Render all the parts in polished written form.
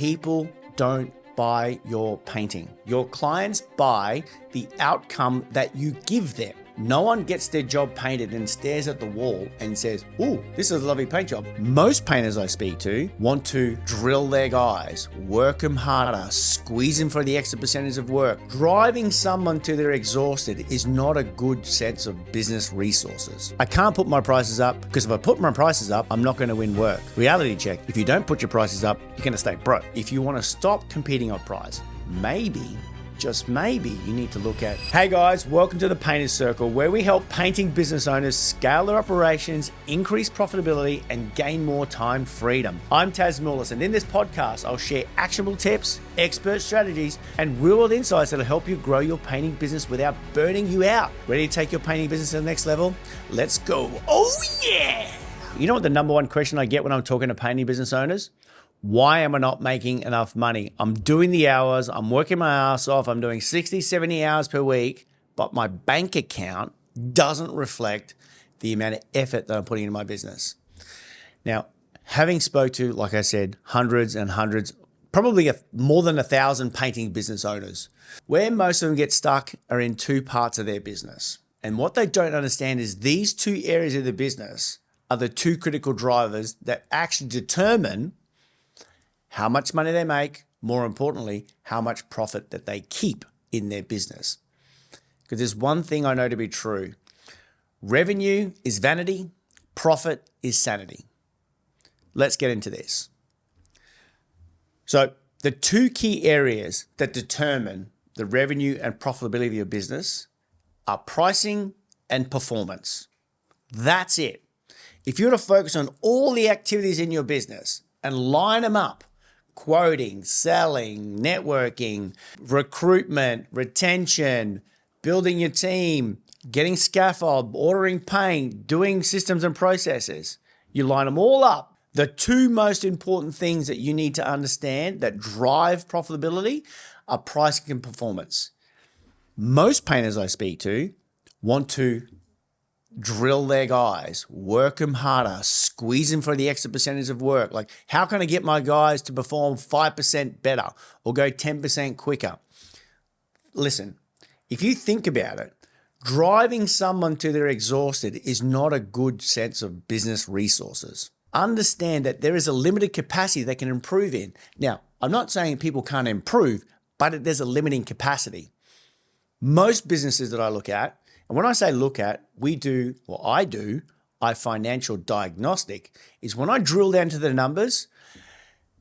People don't buy your painting. Your clients buy the outcome that you give them. No one gets their job painted and stares at the wall and says, "Ooh, this is a lovely paint job." Most painters I speak to want to drill their guys, work them harder, squeeze them for the extra percentage of work. Driving someone till they're exhausted is not a good sense of business resources. I can't put my prices up because if I put my prices up, I'm not going to win work. Reality check, if you don't put your prices up, you're going to stay broke. If you want to stop competing on price, maybe, just maybe, you need to look at, hey guys, welcome to the Painters Circle, where we help painting business owners scale their operations, increase profitability, and gain more time freedom. I'm Tas Moulis, and in this podcast, I'll share actionable tips, expert strategies, and real-world insights that'll help you grow your painting business without burning you out. Ready to take your painting business to the next level? Let's go. Oh yeah! You know what the number one question I get when I'm talking to painting business owners? Why am I not making enough money? I'm doing the hours, I'm working my ass off, I'm doing 60, 70 hours per week, but my bank account doesn't reflect the amount of effort that I'm putting into my business. Now, having spoke to, like I said, hundreds and hundreds, probably more than 1,000 painting business owners, where most of them get stuck are in two parts of their business. And what they don't understand is these two areas of the business are the two critical drivers that actually determine how much money they make, more importantly, how much profit that they keep in their business. Because there's one thing I know to be true. Revenue is vanity, profit is sanity. Let's get into this. So the two key areas that determine the revenue and profitability of your business are pricing and performance. That's it. If you were to focus on all the activities in your business and line them up, quoting, selling, networking, recruitment, retention, building your team, getting scaffold, ordering paint, doing systems and processes. You line them all up. The two most important things that you need to understand that drive profitability are pricing and performance. Most painters I speak to want to drill their guys, work them harder, squeeze them for the extra percentage of work. Like, how can I get my guys to perform 5% better or go 10% quicker? Listen, if you think about it, driving someone till they're exhausted is not a good sense of business resources. Understand that there is a limited capacity they can improve in. Now, I'm not saying people can't improve, but there's a limiting capacity. Most businesses that I look at, and when I say look at, I financial diagnostic, is when I drill down to the numbers,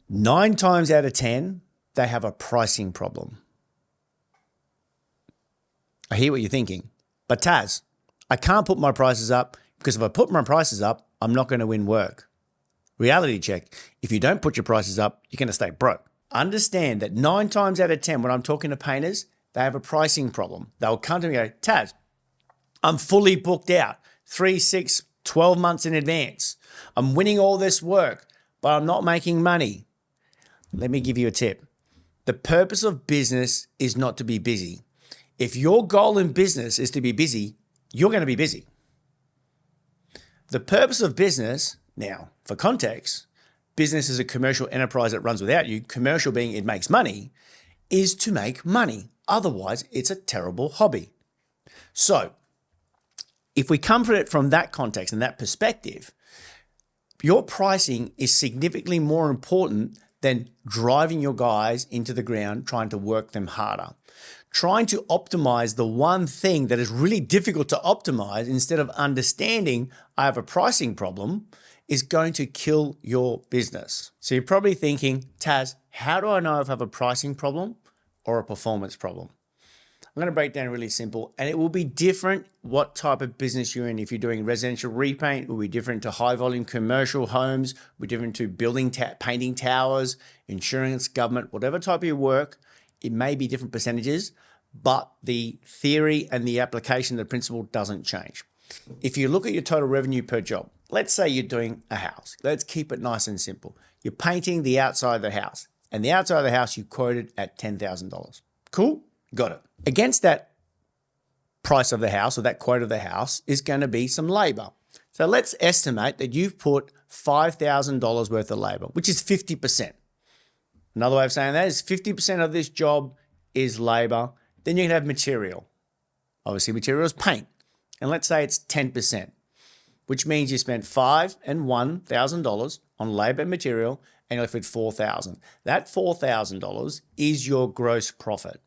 9 times out of 10, they have a pricing problem. I hear what you're thinking, but Tas, I can't put my prices up because if I put my prices up, I'm not going to win work. Reality check, if you don't put your prices up, you're going to stay broke. Understand that 9 times out of 10, when I'm talking to painters, they have a pricing problem. They'll come to me and go, Tas, I'm fully booked out 3, 6, 12 months in advance. I'm winning all this work, but I'm not making money. Let me give you a tip. The purpose of business is not to be busy. If your goal in business is to be busy, you're going to be busy. The purpose of business, now for context, business is a commercial enterprise that runs without you, commercial being it makes money, is to make money. Otherwise, it's a terrible hobby. So, if we come at it from that context and that perspective, your pricing is significantly more important than driving your guys into the ground, trying to work them harder. Trying to optimize the one thing that is really difficult to optimize instead of understanding I have a pricing problem is going to kill your business. So you're probably thinking, Tas, how do I know if I have a pricing problem or a performance problem? I'm going to break down really simple, and it will be different what type of business you're in. If you're doing residential repaint, it will be different to high volume commercial homes, it will be different to building, painting towers, insurance, government, whatever type of your work, it may be different percentages, but the theory and the application, the principle doesn't change. If you look at your total revenue per job, let's say you're doing a house. Let's keep it nice and simple. You're painting the outside of the house, and the outside of the house you quoted at $10,000. Cool? Got it. Against that price of the house or that quote of the house is going to be some labor. So let's estimate that you've put $5,000 worth of labor, which is 50%. Another way of saying that is 50% of this job is labor. Then you can have material. Obviously, material is paint. And let's say it's 10%, which means you spent $5,000 and $1,000 on labor and material and you're left with $4,000. That $4,000 is your gross profit.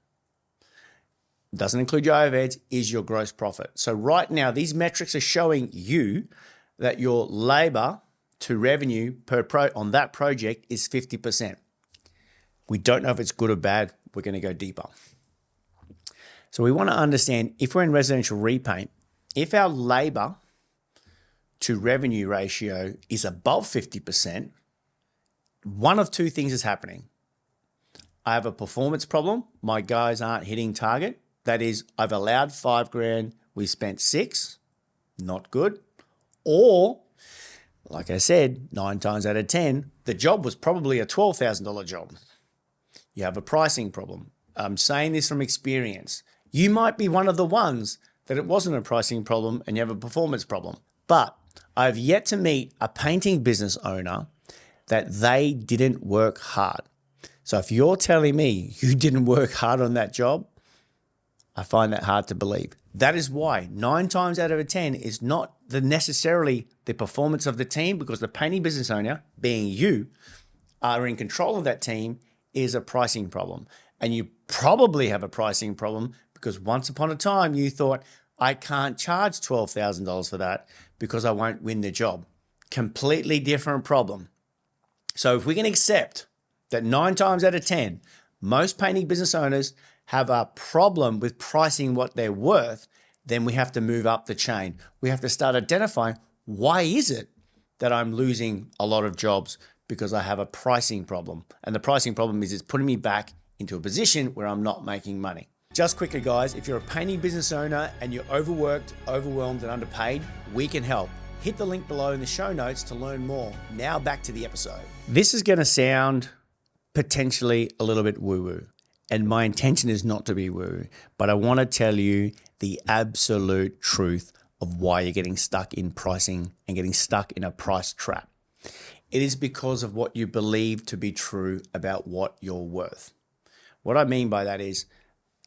Doesn't include your overheads, is your gross profit. So right now, these metrics are showing you that your labor to revenue on that project is 50%. We don't know if it's good or bad. We're going to go deeper. So we want to understand, if we're in residential repaint, if our labor to revenue ratio is above 50%, one of two things is happening. I have a performance problem. My guys aren't hitting target. That is, I've allowed $5,000, we spent $6,000, not good. Or, like I said, 9 times out of 10, the job was probably a $12,000 job. You have a pricing problem. I'm saying this from experience. You might be one of the ones that it wasn't a pricing problem and you have a performance problem. But I've yet to meet a painting business owner that they didn't work hard. So if you're telling me you didn't work hard on that job, I find that hard to believe. That is why 9 times out of 10 is not necessarily the performance of the team, because the painting business owner, being you, are in control of that team, is a pricing problem. And you probably have a pricing problem because once upon a time you thought, I can't charge $12,000 for that because I won't win the job. Completely different problem. So if we can accept that 9 times out of 10, most painting business owners have a problem with pricing what they're worth, then we have to move up the chain. We have to start identifying, why is it that I'm losing a lot of jobs? Because I have a pricing problem. And the pricing problem is it's putting me back into a position where I'm not making money. Just quickly, guys, if you're a painting business owner and you're overworked, overwhelmed, and underpaid, we can help. Hit the link below in the show notes to learn more. Now back to the episode. This is going to sound potentially a little bit woo-woo. And my intention is not to be woo, but I want to tell you the absolute truth of why you're getting stuck in pricing and getting stuck in a price trap. It is because of what you believe to be true about what you're worth. What I mean by that is,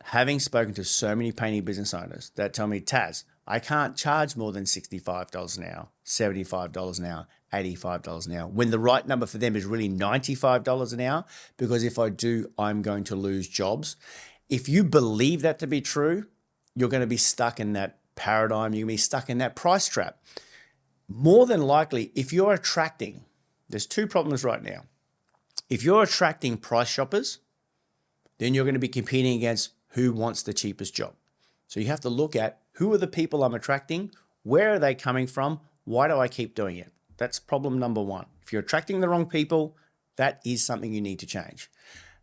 having spoken to so many painting business owners that tell me, Tas, I can't charge more than $65 an hour, $75 an hour, $85 an hour, when the right number for them is really $95 an hour, because if I do, I'm going to lose jobs. If you believe that to be true, you're going to be stuck in that paradigm. You're going to be stuck in that price trap. More than likely, if you're attracting, there's 2 problems right now. If you're attracting price shoppers, then you're going to be competing against who wants the cheapest job. So you have to look at, who are the people I'm attracting? Where are they coming from? Why do I keep doing it? That's problem number 1. If you're attracting the wrong people, that is something you need to change.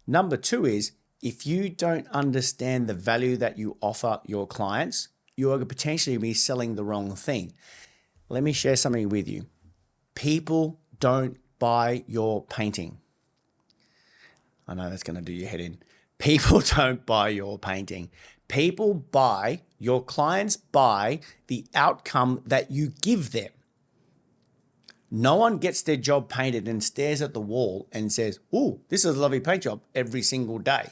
Number 2 is, if you don't understand the value that you offer your clients, you are potentially be selling the wrong thing. Let me share something with you. People don't buy your painting. I know that's going to do your head in. People don't buy your painting. People buy, your clients buy the outcome that you give them. No one gets their job painted and stares at the wall and says, "Ooh, this is a lovely paint job," every single day.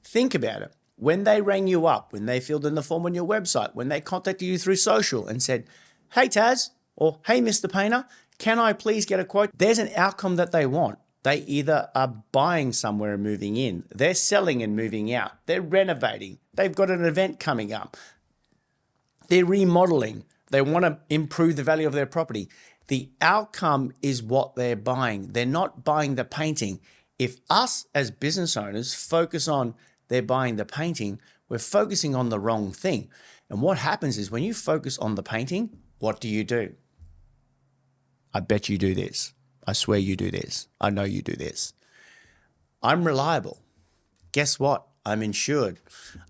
Think about it. When they rang you up, when they filled in the form on your website, when they contacted you through social and said, "Hey, Tas," or "Hey, Mr. Painter, can I please get a quote?" There's an outcome that they want. They either are buying somewhere and moving in, they're selling and moving out, they're renovating, they've got an event coming up, they're remodeling, they want to improve the value of their property. The outcome is what they're buying. They're not buying the painting. If us as business owners focus on they're buying the painting, we're focusing on the wrong thing. And what happens is, when you focus on the painting, what do? I bet you do this. I swear you do this. I know you do this. I'm reliable. Guess what? I'm insured.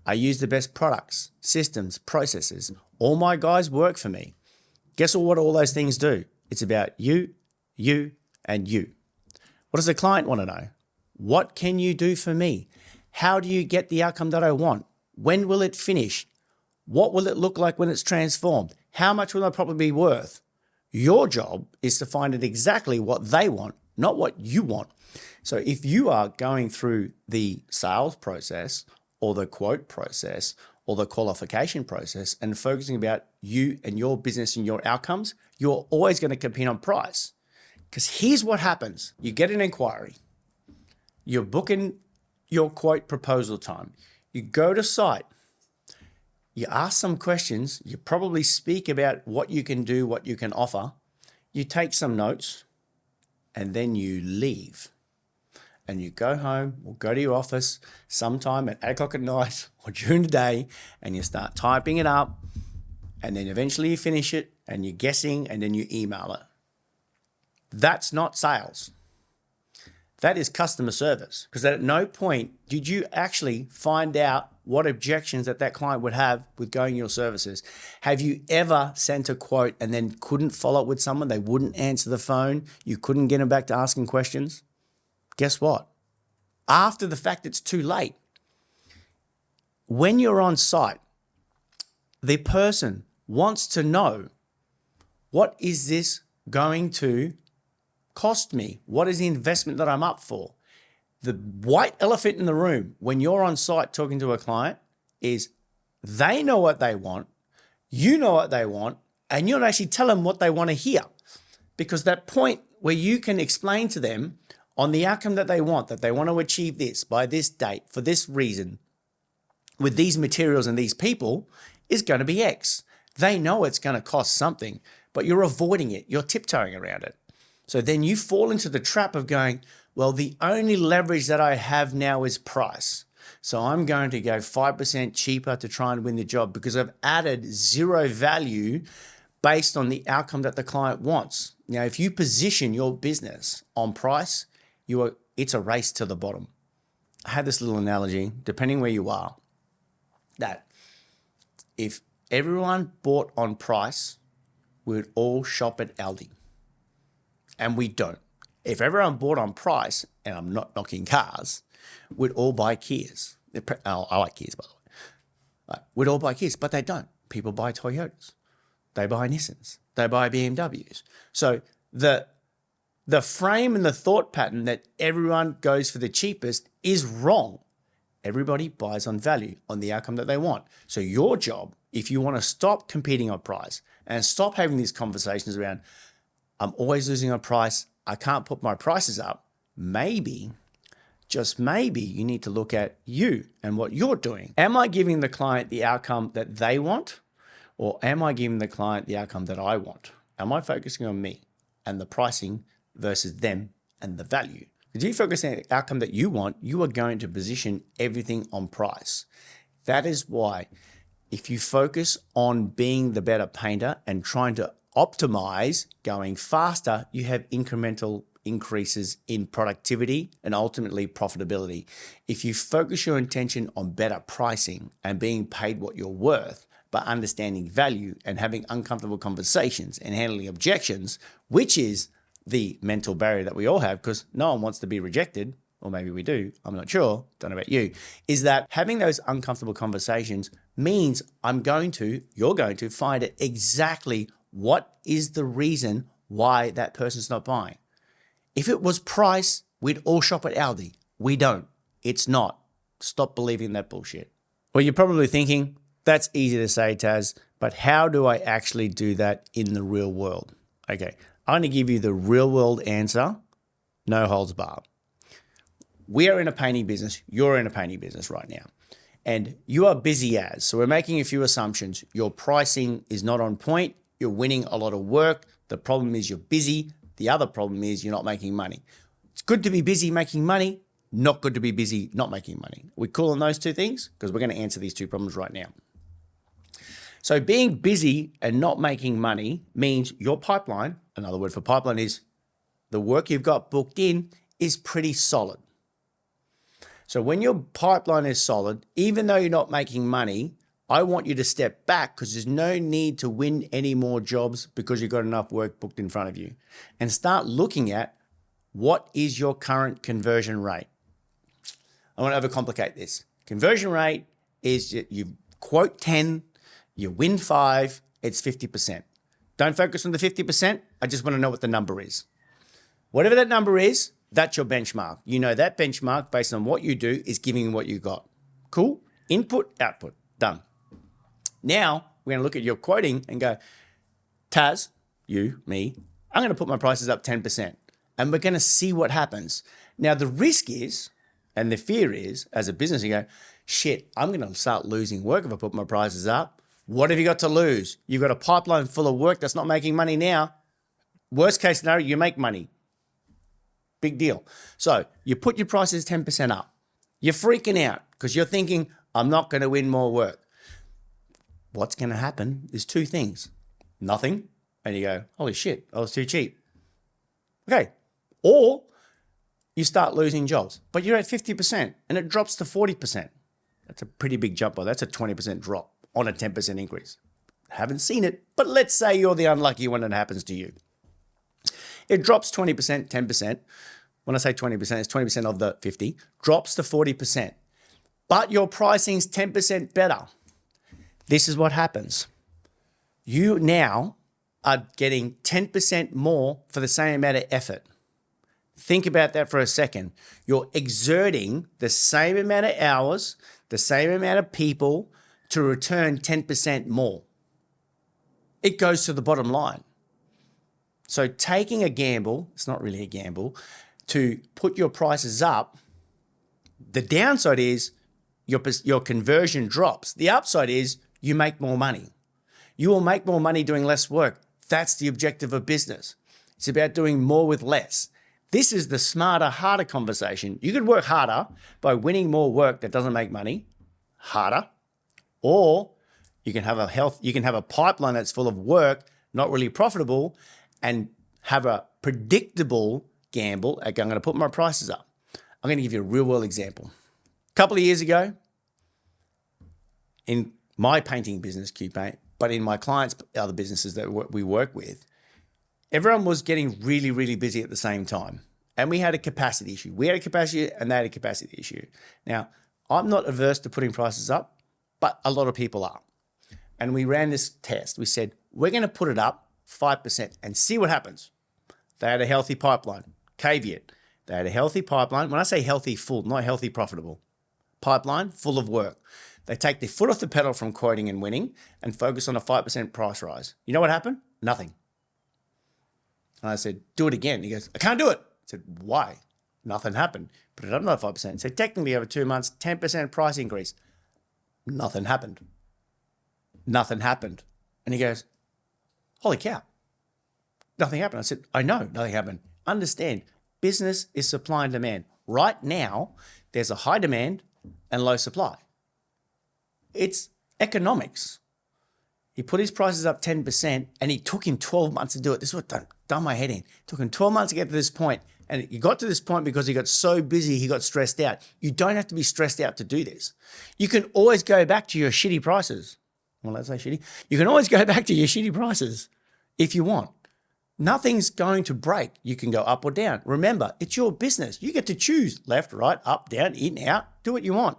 I use the best products, systems, processes. All my guys work for me. Guess what all those things do? It's about you, and you. What does the client want to know? What can you do for me? How do you get the outcome that I want? When will it finish? What will it look like when it's transformed? How much will my property be worth? Your job is to find out exactly what they want, not what you want. So if you are going through the sales process or the quote process or the qualification process and focusing about you and your business and your outcomes, you're always going to compete on price. Because here's what happens. You get an inquiry. You're booking your quote proposal time. You go to site. You ask some questions. You probably speak about what you can do, what you can offer. You take some notes and then you leave. And you go home or go to your office sometime at 8 o'clock at night or during the day and you start typing it up and then eventually you finish it and you're guessing and then you email it. That's not sales. That is customer service, because at no point did you actually find out what objections that client would have with going your services. Have you ever sent a quote and then couldn't follow up with someone? They wouldn't answer the phone. You couldn't get them back to asking questions. Guess what? After the fact, it's too late. When you're on site, the person wants to know, what is this going to cost me? What is the investment that I'm up for? The white elephant in the room when you're on site talking to a client is they know what they want, you know what they want, and you don't actually tell them what they want to hear. Because that point where you can explain to them on the outcome that they want to achieve this by this date for this reason with these materials and these people is going to be X. They know it's going to cost something, but you're avoiding it. You're tiptoeing around it. So then you fall into the trap of going, well, the only leverage that I have now is price. So I'm going to go 5% cheaper to try and win the job because I've added zero value based on the outcome that the client wants. Now, if you position your business on price, it's a race to the bottom. I had this little analogy, depending where you are, that if everyone bought on price, we would all shop at Aldi. And we don't. If everyone bought on price, and I'm not knocking cars, we'd all buy Kias. I like Kias, by the way. We'd all buy Kias, but they don't. People buy Toyotas. They buy Nissans. They buy BMWs. So the frame and the thought pattern that everyone goes for the cheapest is wrong. Everybody buys on value, on the outcome that they want. So your job, if you want to stop competing on price and stop having these conversations around, I'm always losing on price, I can't put my prices up, maybe, just maybe, you need to look at you and what you're doing. Am I giving the client the outcome that they want, or am I giving the client the outcome that I want? Am I focusing on me and the pricing versus them and the value? If you focus on the outcome that you want, you are going to position everything on price. That is why if you focus on being the better painter and trying to optimize going faster, you have incremental increases in productivity and ultimately profitability. If you focus your intention on better pricing and being paid what you're worth, but understanding value and having uncomfortable conversations and handling objections, which is the mental barrier that we all have because no one wants to be rejected, or maybe we do, I'm not sure, don't know about you, is that having those uncomfortable conversations means you're going to find out exactly what is the reason why that person's not buying. If it was price, we'd all shop at Aldi. We don't. It's not. Stop believing that bullshit. Well, you're probably thinking, that's easy to say, Tas, but how do I actually do that in the real world? Okay, I'm going to give you the real world answer, no holds barred. We are in a painting business. You're in a painting business right now. And you are busy as. So we're making a few assumptions. Your pricing is not on point. You're winning a lot of work. The problem is you're busy. The other problem is you're not making money. It's good to be busy making money, not good to be busy not making money. We're cool on those two things because we're going to answer these two problems right now. So being busy and not making money means your pipeline, another word for pipeline is the work you've got booked in is pretty solid. So when your pipeline is solid, even though you're not making money, I want you to step back because there's no need to win any more jobs because you've got enough work booked in front of you, and start looking at what is your current conversion rate. I want to overcomplicate this. Conversion rate is you quote 10, you win 5, it's 50%. Don't focus on the 50%. I just want to know what the number is. Whatever that number is, that's your benchmark. You know that benchmark based on what you do is giving you what you got. Cool? Input, output, done. Now we're going to look at your quoting and go, Tas, you, me, I'm going to put my prices up 10% and we're going to see what happens. Now the risk is, and the fear is, as a business, you go, shit, I'm going to start losing work if I put my prices up. What have you got to lose? You've got a pipeline full of work that's not making money now. Worst case scenario, you make money. Big deal. So you put your prices 10% up. You're freaking out because you're thinking, I'm not going to win more work. What's going to happen is two things. Nothing. And you go, holy shit, I was too cheap. Okay. Or you start losing jobs, but you're at 50% and it drops to 40%. That's a pretty big jump. That's a 20% drop on a 10% increase. Haven't seen it, but let's say you're the unlucky one that happens to you. It drops 20%, 10%. When I say 20%, it's 20% of the 50, drops to 40%. But your pricing's 10% better. This is what happens. You now are getting 10% more for the same amount of effort. Think about that for a second. You're exerting the same amount of hours, the same amount of people to return 10% more. It goes to the bottom line. So taking a gamble, it's not really a gamble, to put your prices up, the downside is your conversion drops. The upside is you make more money. You will make more money doing less work. That's the objective of business. It's about doing more with less. This is the smarter, harder conversation. You could work harder by winning more work that doesn't make money, harder, or you can have a pipeline that's full of work, not really profitable, and have a predictable gamble. Okay, I'm going to put my prices up. I'm going to give you a real world example. A couple of years ago, in my painting business, Q-Paint, but in my clients' other businesses that we work with, everyone was getting really, really busy at the same time. And we had a capacity issue. We had a capacity and they had a capacity issue. Now, I'm not averse to putting prices up, but a lot of people are. And we ran this test. We said, we're going to put it up 5% and see what happens. They had a healthy pipeline. Caveat. They had a healthy pipeline. When I say healthy, full, not healthy, profitable. Pipeline full of work. They take their foot off the pedal from quoting and winning and focus on a 5% price rise. You know what happened? Nothing. And I said, do it again. He goes, I can't do it. I said, why? Nothing happened. Put it up another 5%. So technically over 2 months, 10% price increase. Nothing happened. Nothing happened. And he goes, holy cow. Nothing happened. I said, I know nothing happened. Understand, business is supply and demand. Right now, there's a high demand and low supply. It's economics. He put his prices up 10% and it took him 12 months to do it. This is what done my head in. It took him 12 months to get to this point. And he got to this point because he got so busy, he got stressed out. You don't have to be stressed out to do this. You can always go back to your shitty prices. Well, let's say shitty. You can always go back to your shitty prices if you want. Nothing's going to break. You can go up or down. Remember, it's your business. You get to choose left, right, up, down, in, out. Do what you want.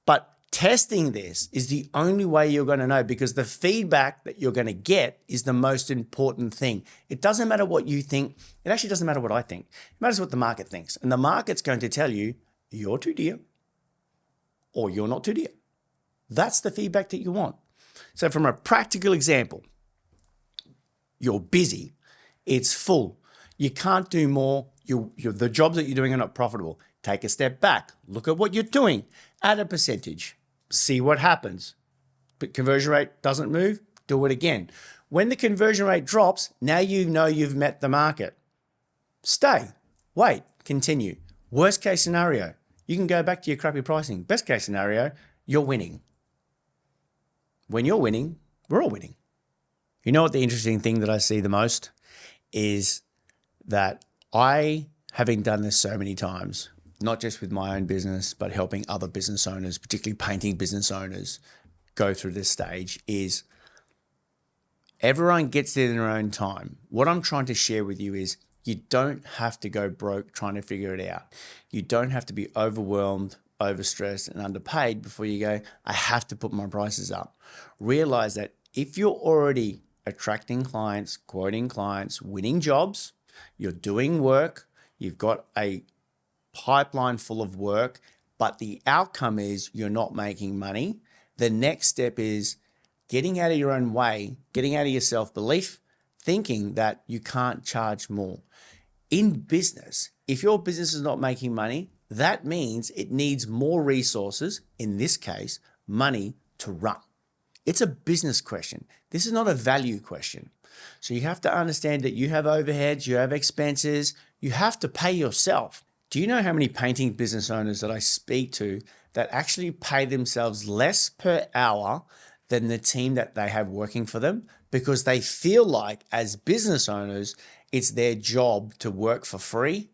But testing this is the only way you're going to know, because the feedback that you're going to get is the most important thing. It doesn't matter what you think. It actually doesn't matter what I think. It matters what the market thinks. And the market's going to tell you you're too dear or you're not too dear. That's the feedback that you want. So from a practical example, you're busy. It's full. You can't do more. The jobs that you're doing are not profitable. Take a step back. Look at what you're doing. Add a percentage. See what happens. But conversion rate doesn't move. Do it again. When the conversion rate drops, now you know you've met the market. Stay. Wait. Continue. Worst case scenario, you can go back to your crappy pricing. Best case scenario, you're winning. When you're winning, we're all winning. You know what the interesting thing that I see the most is that I, having done this so many times, not just with my own business, but helping other business owners, particularly painting business owners, go through this stage, is everyone gets there in their own time. What I'm trying to share with you is you don't have to go broke trying to figure it out. You don't have to be overwhelmed, overstressed, and underpaid before you go, I have to put my prices up. Realize that if you're already attracting clients, quoting clients, winning jobs, You're doing work, you've got a pipeline full of work, but the outcome is you're not making money. The next step is getting out of your own way, getting out of your self-belief, thinking that you can't charge more. In business, if your business is not making money, that means it needs more resources, in this case, money to run. It's a business question. This is not a value question. So you have to understand that you have overheads, you have expenses, you have to pay yourself. Do you know how many painting business owners that I speak to that actually pay themselves less per hour than the team that they have working for them? Because they feel like as business owners, it's their job to work for free.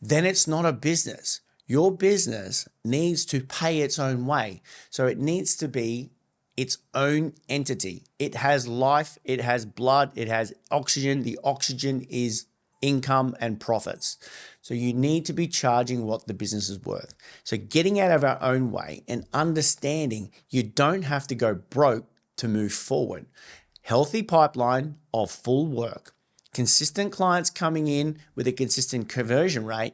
Then it's not a business. Your business needs to pay its own way. So it needs to be its own entity. It has life, it has blood, it has oxygen. The oxygen is income and profits. So you need to be charging what the business is worth. So getting out of our own way and understanding you don't have to go broke to move forward. Healthy pipeline of full work, consistent clients coming in with a consistent conversion rate.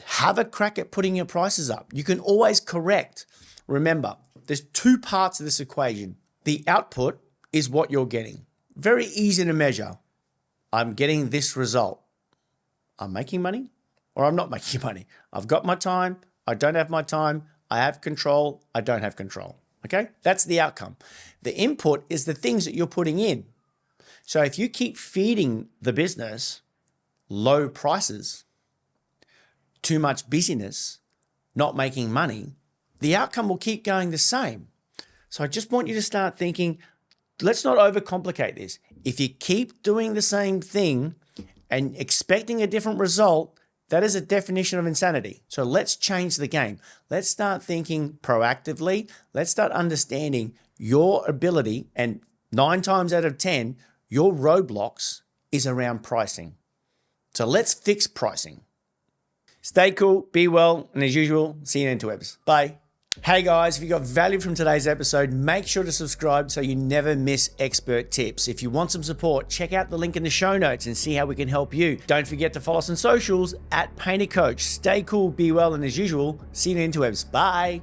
Have a crack at putting your prices up. You can always correct. Remember, there's two parts of this equation. The output is what you're getting. Very easy to measure. I'm getting this result. I'm making money or I'm not making money. I've got my time. I don't have my time. I have control. I don't have control. Okay? That's the outcome. The input is the things that you're putting in. So if you keep feeding the business low prices, too much busyness, not making money, the outcome will keep going the same. So I just want you to start thinking, let's not overcomplicate this. If you keep doing the same thing and expecting a different result, that is a definition of insanity. So let's change the game. Let's start thinking proactively. Let's start understanding your ability, and 9 times out of 10, your roadblocks is around pricing. So let's fix pricing. Stay cool, be well, and as usual, see you in 2 episodes. Bye. Hey guys, if you got value from today's episode, make sure to subscribe so you never miss expert tips. If you want some support, check out the link in the show notes and see how we can help you. Don't forget to follow us on socials @PainterCoach. Stay cool, be well, and as usual, see you in 2 episodes. Bye.